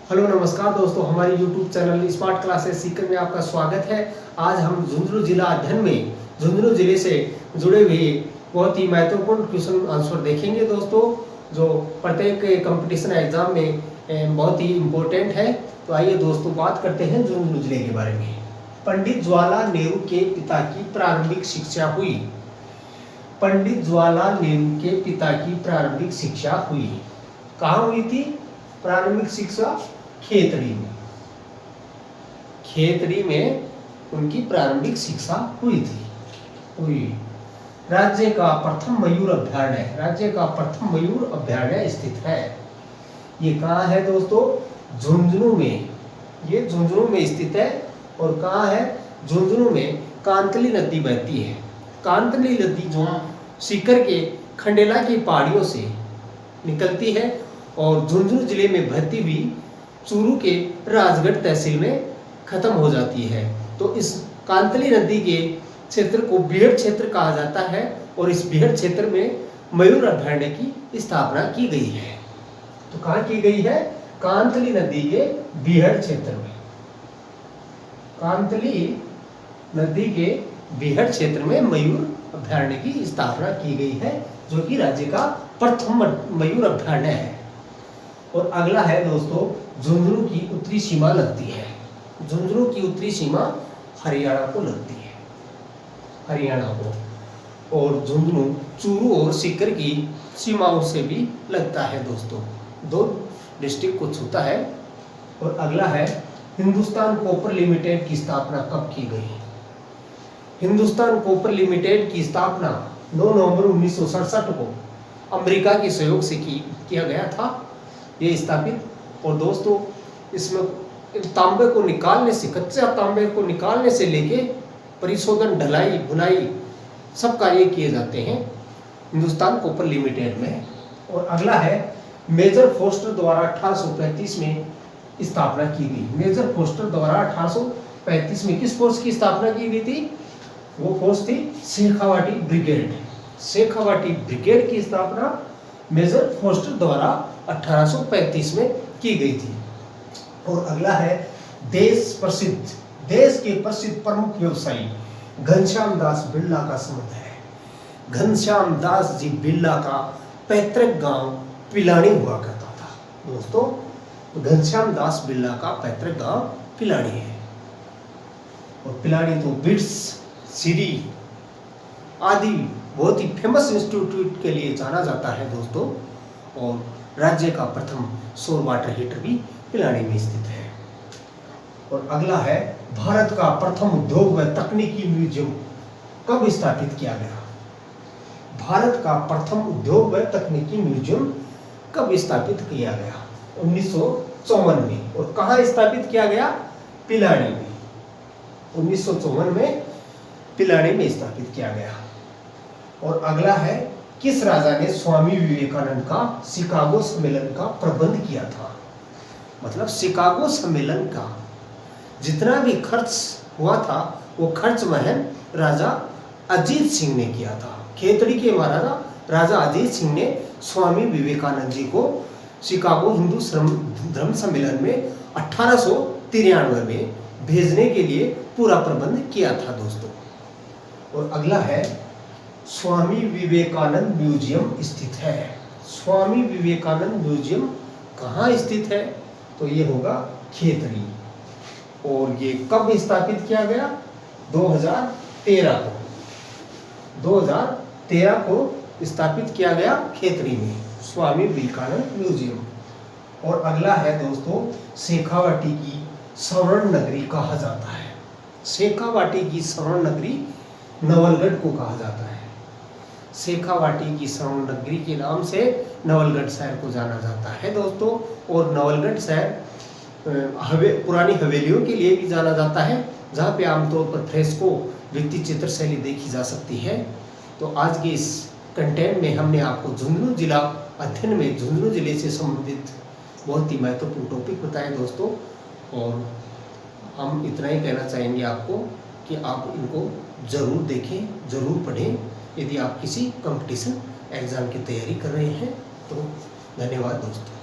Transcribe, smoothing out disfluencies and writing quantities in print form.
Hello नमस्कार दोस्तों, हमारी YouTube channel smart classes Sikar में आपका स्वागत है। आज हम झुंझुनू जिला अध्ययन में झुंझुनू जिले से जुड़े हुए बहुत ही महत्वपूर्ण क्वेश्चन आंसर देखेंगे दोस्तों, जो प्रत्येक कंपटीशन एग्जाम में बहुत ही इम्पोर्टेंट है। तो आइए दोस्तों बात करते हैं झुंझुनू जिले के बारे में। पंडित जवाहरलाल नेहरू के पिता की प्रारंभिक शिक्षा हुई। पंडित जवाहरलाल नेहरू के पिता की प्रारंभिक शिक्षा हुई। कहाँ हुई थी प्रारंभिक शिक्षा? खेतड़ी में। खेतड़ी में उनकी प्रारंभिक शिक्षा हुई थी। राज्य का प्रथम मयूर अभयारण्य, राज्य का प्रथम मयूर अभयारण्य स्थित है। ये कहाँ है दोस्तों? झुंझुनू में। ये झुंझुनू में स्थित है। और कहाँ है? झुंझुनू में कांतली नदी बहती है। कांतली नदी जो सीकर के खंडेला की पहाड़ियों से निकलती है और झुंझुनू जिले में बहती हुई चूरू के राजगढ़ तहसील में खत्म हो जाती है। तो इस कांतली नदी के क्षेत्र को बीहड़ क्षेत्र कहा जाता है और इस बीहड़ क्षेत्र में मयूर अभयारण्य की स्थापना की गई है। तो कहाँ की गई है? कांतली नदी के बीहड़ क्षेत्र में। कांतली नदी के बीहड़ क्षेत्र में मयूर अभयारण्य की स्थापना की गई है, जो कि राज्य का प्रथम मयूर अभयारण्य है। और अगला है दोस्तों, झुंझुनू की उत्तरी सीमा लगती है। झुंझुनू की उत्तरी सीमा हरियाणा को लगती है, हरियाणा को। और झुंझुनू चूरू और सीकर की सीमाओं से भी लगता है दोस्तों, दो डिस्ट्रिक्ट को छूता है। और अगला है, हिंदुस्तान कॉपर लिमिटेड की स्थापना कब की गई? हिंदुस्तान कॉपर लिमिटेड की स्थापना 9 नवंबर 1967 को अमेरिका के सहयोग से किया गया था। ये स्थापित। और दोस्तों इसमें तांबे को निकालने से, कच्चा तांबे को निकालने से लेके परिशोधन, ढलाई, भुनाई सब कार्य किए जाते हैं हिंदुस्तान कॉपर लिमिटेड में। और अगला है, मेजर फोस्टर द्वारा 1835 में स्थापना की गई। मेजर फोस्टर द्वारा 1835 में किस फोर्स की स्थापना की गई थी? वो फोर्स थी शेखावाटी ब्रिगेड। शेखावाटी ब्रिगेड की स्थापना मेजर फोस्टर द्वारा 1835 में की गई थी। और अगला है, देश के प्रसिद्ध प्रमुख व्यवसायी घनश्याम दास बिरला का संबंध है। घनश्याम दास जी बिरला का पैतृक गांव पिलानी हुआ करता था दोस्तों। घनश्याम दास बिरला का पैतृक गांव पिलानी है। और पिलानी तो बिट्स, सीरी आदि बहुत ही फेमस इंस्टीट्यूट के लिए जाना जाता है दोस्तों। और राज्य का प्रथम सौर वाटर हीटर भी पिलानी में स्थित है। और अगला है, भारत का प्रथम उद्योग व तकनीकी म्यूजियम कब स्थापित किया गया? भारत का प्रथम उद्योग व तकनीकी म्यूजियम कब स्थापित किया गया? 1954 में। और कहाँ स्थापित किया गया? पिलानी में। 1954 में पिलानी में स्थापित किया गया। और अगला है, किस राजा ने स्वामी विवेकानंद का शिकागो सम्मेलन का प्रबंध किया था? मतलब शिकागो सम्मेलन का जितना भी खर्च हुआ था वो खर्च वहन राजा अजीत सिंह ने किया था। खेतड़ी के महाराजा राजा अजीत सिंह ने स्वामी विवेकानंद जी को शिकागो हिंदू धर्म सम्मेलन में 1893 में भेजने के लिए पूरा प्रबंध किया था दोस्तों। और अगला है, स्वामी विवेकानंद म्यूजियम स्थित है। स्वामी विवेकानंद म्यूजियम कहाँ स्थित है? तो ये होगा खेतड़ी। और ये कब स्थापित किया गया? 2013 को। 2013 को स्थापित किया गया खेतड़ी में स्वामी विवेकानंद म्यूजियम। और अगला है दोस्तों, शेखावाटी की स्वर्ण नगरी कहा जाता है। शेखावाटी की स्वर्ण नगरी नवलगढ़ को कहा जाता है। शेखावाटी की स्वर्ण नगरी के नाम से नवलगढ़ शहर को जाना जाता है दोस्तों। और नवलगढ़ शहर पुरानी हवेलियों के लिए भी जाना जाता है, जहाँ पे आमतौर पर फ्रेस्को भित्ति चित्र शैली देखी जा सकती है। तो आज के इस कंटेंट में हमने आपको झुंझुनू जिला अध्ययन में झुंझुनू जिले से संबंधित बहुत ही महत्वपूर्ण टॉपिक बताए दोस्तों। और हम इतना ही कहना चाहेंगे आपको कि आप इनको ज़रूर देखें, ज़रूर पढ़ें यदि आप किसी कंपटीशन एग्ज़ाम की तैयारी कर रहे हैं। तो धन्यवाद दोस्तों।